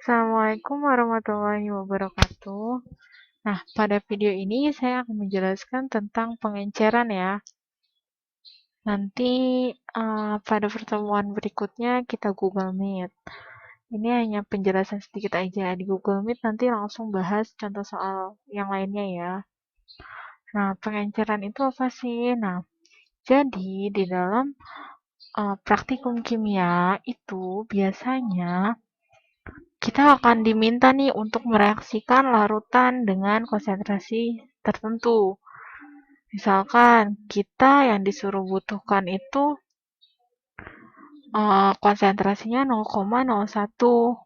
Assalamualaikum warahmatullahi wabarakatuh. Nah, pada video ini saya akan menjelaskan tentang pengenceran ya. Nanti pada pertemuan berikutnya kita Google Meet. Ini hanya penjelasan sedikit aja. Di Google Meet nanti langsung bahas contoh soal yang lainnya ya. Nah, pengenceran itu apa sih? Nah, jadi di dalam praktikum kimia itu biasanya kita akan diminta nih untuk mereaksikan larutan dengan konsentrasi tertentu. Misalkan kita yang disuruh butuhkan itu konsentrasinya 0,01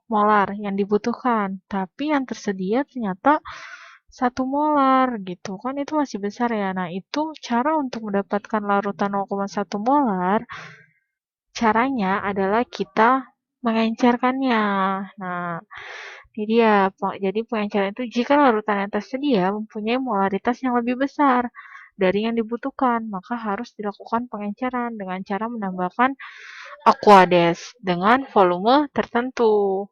molar yang dibutuhkan, tapi yang tersedia ternyata 1 molar gitu kan, itu masih besar ya. Nah, itu cara untuk mendapatkan larutan 0,1 molar, caranya adalah kita mengencerkannya. Nah, ini dia. Jadi pengenceran itu jika larutan yang tersedia mempunyai molaritas yang lebih besar dari yang dibutuhkan, maka harus dilakukan pengenceran dengan cara menambahkan aqueous dengan volume tertentu.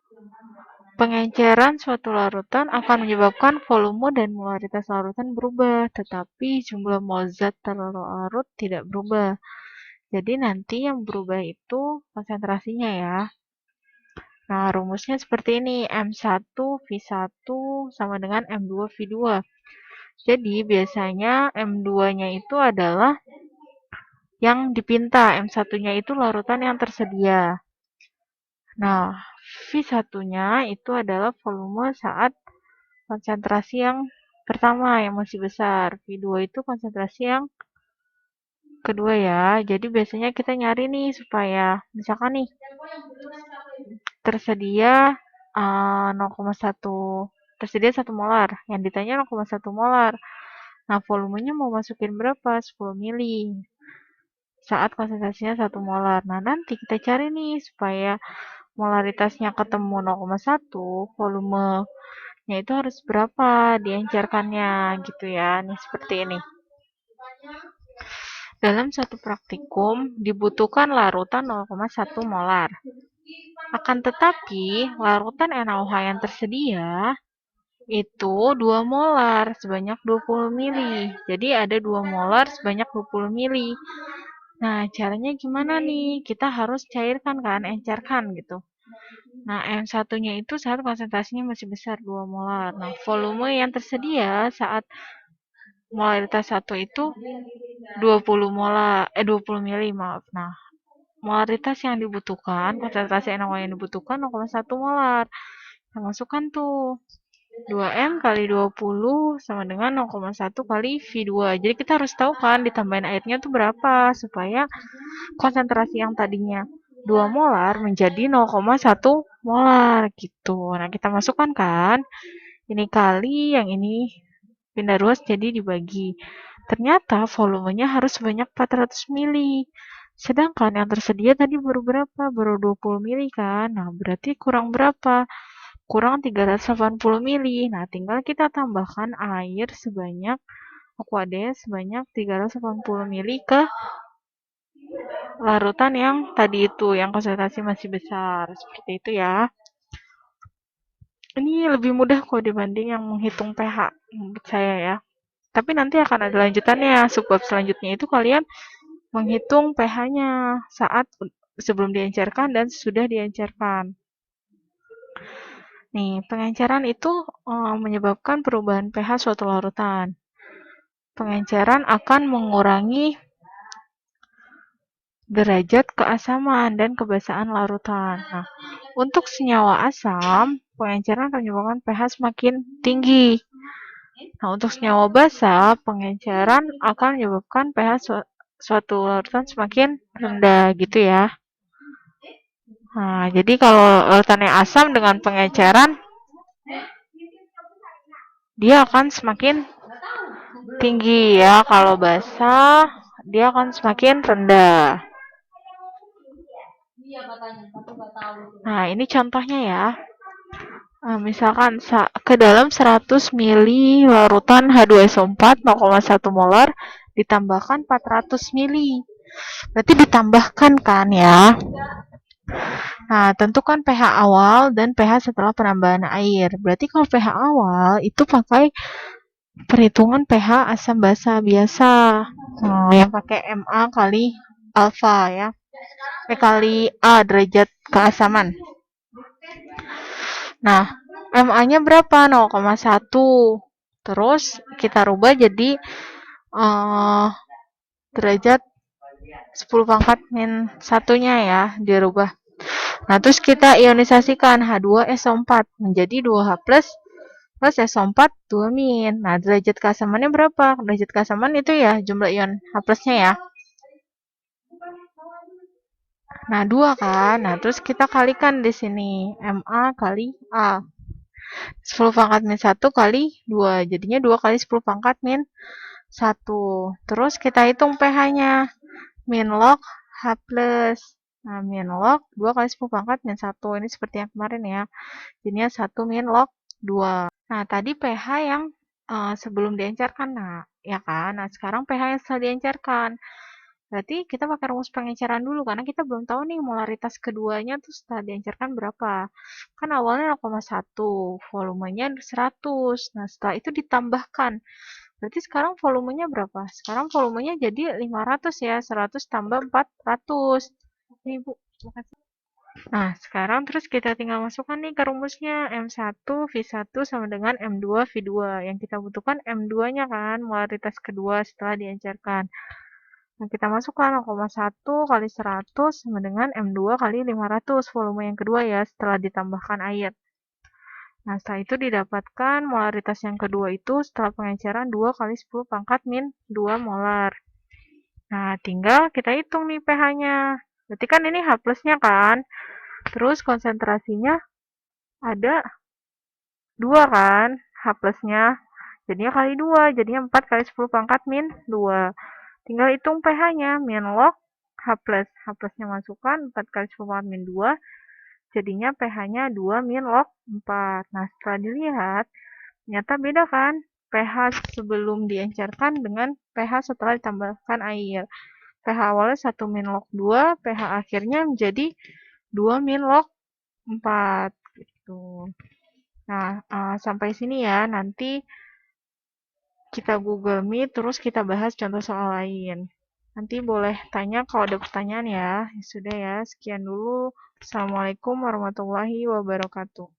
Pengenceran suatu larutan akan menyebabkan volume dan molaritas larutan berubah, tetapi jumlah mol zat terlarut tidak berubah. Jadi nanti yang berubah itu konsentrasinya ya. Nah, rumusnya seperti ini, M1V1 sama dengan M2V2. Jadi, biasanya M2-nya itu adalah yang dipinta, M1-nya itu larutan yang tersedia. Nah, V1-nya itu adalah volume saat konsentrasi yang pertama, yang masih besar. V2 itu konsentrasi yang kedua ya. Jadi, biasanya kita nyari nih supaya, misalkan nih, tersedia 0,1 tersedia 1 molar, yang ditanya 0,1 molar. Nah, volumenya mau masukin berapa? 10 mili saat konsentrasinya 1 molar. Nah, nanti kita cari nih supaya molaritasnya ketemu 0,1, volumenya itu harus berapa diencerkannya gitu ya. Nih seperti ini. Dalam satu praktikum dibutuhkan larutan 0,1 molar. Akan tetapi, larutan NaOH yang tersedia itu 2 molar sebanyak 20 mili. Jadi ada 2 molar sebanyak 20 mili. Nah, caranya gimana nih? Kita harus cairkan kan, encerkan gitu. Nah, M1-nya itu saat konsentrasinya masih besar 2 molar. Nah, volume yang tersedia saat molaritas 1 itu 20 molar 20 mili, maaf. Nah, molaritas yang dibutuhkan, konsentrasi NaOH yang dibutuhkan 0,1 molar. Kita masukkan tuh 2M kali 20 sama dengan 0,1 kali V2. Jadi kita harus tahu kan ditambahin airnya tuh berapa supaya konsentrasi yang tadinya 2 molar menjadi 0,1 molar gitu. Nah, kita masukkan kan. Ini kali yang ini pindah ruas jadi dibagi. Ternyata volumenya harus sebanyak 400 mili. Sedangkan yang tersedia tadi baru berapa? Baru 20 mili kan. Nah, berarti kurang berapa? Kurang 380 mili. Nah, tinggal kita tambahkan air sebanyak aqueous sebanyak 380 mili ke larutan yang tadi itu, yang konsentrasi masih besar. Seperti itu ya. Ini lebih mudah kok dibanding yang menghitung pH menurut saya ya. Tapi nanti akan ada lanjutannya. Subbab selanjutnya itu kalian menghitung pH-nya saat sebelum diencerkan dan sudah diencerkan. Nih, pengenceran itu menyebabkan perubahan pH suatu larutan. Pengenceran akan mengurangi derajat keasaman dan kebasahan larutan. Nah, untuk senyawa asam, pengenceran akan menyebabkan pH semakin tinggi. Nah, untuk senyawa basa, pengenceran akan menyebabkan pH suatu larutan semakin rendah gitu ya. Nah, jadi kalau larutannya asam dengan pengenceran, dia akan semakin tinggi ya. Kalau basa, dia akan semakin rendah. Nah, ini contohnya ya. Nah, misalkan ke dalam 100 mili larutan H2SO4 0,1 molar ditambahkan 400 mili. Berarti ditambahkan kan ya. Nah, tentukan pH awal dan pH setelah penambahan air. Berarti kalau pH awal itu pakai perhitungan pH asam basa biasa. Yang pakai MA kali alfa ya. Kali A derajat keasaman. Nah, MA-nya berapa? 0,1. Terus kita rubah jadi derajat 10 pangkat min satunya ya, dirubah. Nah, terus kita ionisasikan H2SO4 menjadi 2H plus SO4 2 min. Nah, derajat keasamannya berapa? Derajat keasaman itu ya jumlah ion H plusnya ya. Nah, 2 kan. Nah, terus kita kalikan di sini. MA kali A. 10 pangkat min 1 kali 2. Jadinya 2 kali 10 pangkat min 1. Terus kita hitung pH-nya. Min log H plus. Nah, min log 2 kali 10 pangkat min 1. Ini seperti yang kemarin ya. Jadinya 1 min log 2. Nah, tadi pH yang sebelum diencerkan. Nah, ya kan? Nah, sekarang pH yang setelah diencerkan. Berarti kita pakai rumus pengenceran dulu karena kita belum tahu nih molaritas keduanya tuh setelah diencerkan berapa. Kan awalnya 0,1, volumenya 100. Nah, setelah itu ditambahkan. Berarti sekarang volumenya berapa? Sekarang volumenya jadi 500 ya, 100 tambah 400. Nih, Bu. Makasih. Nah, sekarang terus kita tinggal masukkan nih ke rumusnya. M1 V1 sama dengan M2 V2. Yang kita butuhkan M2-nya kan, molaritas kedua setelah diencerkan. Nah, kita masukkan 0,1 kali 100 sama dengan M2 kali 500, volume yang kedua ya, setelah ditambahkan air. Nah, setelah itu didapatkan molaritas yang kedua itu setelah pengenceran 2 kali 10 pangkat min 2 molar. Nah, tinggal kita hitung nih pH-nya. Berarti kan ini H plusnya kan. Terus konsentrasinya ada 2 kan, H plusnya. Jadinya kali 2, jadinya 4 kali 10 pangkat min 2. Tinggal hitung pH-nya, min log H plus. H plusnya masukkan, 4 kali 10 pangkat min 2. Jadinya pH-nya 2 min log 4. Nah, setelah dilihat, ternyata beda kan? pH sebelum diencerkan dengan pH setelah ditambahkan air. pH awalnya 1 min log 2, pH akhirnya menjadi 2 min log 4. Gitu. Nah, sampai sini ya. Nanti kita Google Meet, terus kita bahas contoh soal lain. Nanti boleh tanya kalau ada pertanyaan ya. Sudah ya, sekian dulu. Assalamualaikum warahmatullahi wabarakatuh.